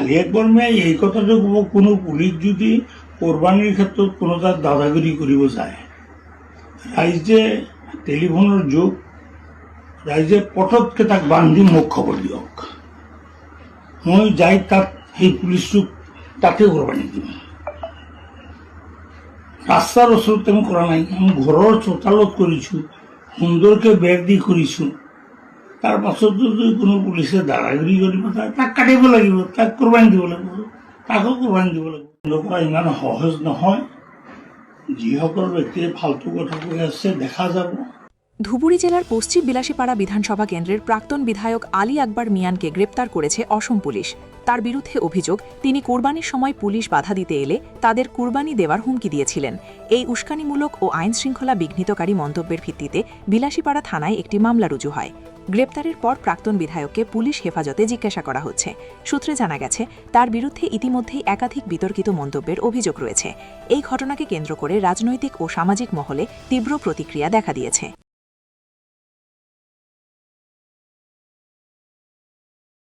খালি একবার মেয়ে এই কথাটা কোনো পুলিশ যদি কোরবানির ক্ষেত্ৰত কোনো তার দাদাগিরি কৰিব যায়, ৰাইজে টেলিফোনৰ যুগ, ৰাইজে পটককে তাক বান্ধি মোক খবৰ দিয়ক, মই যাই তাত সেই পুলিচটোক তাতে কোৰবানি দিম। ৰাস্তাৰ ওচৰত আমি কৰা নাই, আমি ঘৰৰ চোতালত কৰিছোঁ, সুন্দৰকৈ বেৰ দি কৰিছোঁ। তাৰ পাছতো যদি কোনো পুলিচে দাদাগিৰি কৰিব যায়, তাক কাটিব লাগিব, তাক কোৰবানি দিব লাগিব, তাকো কোৰবানি দিব লাগিব। পৰা ইমান সহজ নহয়। যিসকল ব্যক্তিয়ে ফাল্টু কথা কৈ আছে দেখা যাব। ধুবুরী জেলার পশ্চিম বিলাসীপাড়া বিধানসভা কেন্দ্রের প্রাক্তন বিধায়ক আলী আকবর মিয়ানকে গ্রেপ্তার করেছে অসম পুলিশ। তার বিরুদ্ধে অভিযোগ, তিনি কুরবানির সময় পুলিশ বাধা দিতে এলে তাদের কুরবানি দেওয়ার হুমকি দিয়েছিলেন। এই উস্কানিমূলক ও আইন শৃঙ্খলা বিঘ্নিতকারী মন্তব্যের ভিত্তিতে বিলাসীপাড়া থানায় একটি মামলা রুজু হয়। গ্রেপ্তারের পর প্রাক্তন বিধায়ককে পুলিশ হেফাজতে জিজ্ঞাসা করা হচ্ছে। সূত্রে জানা গেছে, তার বিরুদ্ধে ইতিমধ্যেই একাধিক বিতর্কিত মন্তব্যের অভিযোগ রয়েছে। এই ঘটনাকে কেন্দ্র করে রাজনৈতিক ও সামাজিক মহলে তীব্র প্রতিক্রিয়া দেখা দিয়েছে।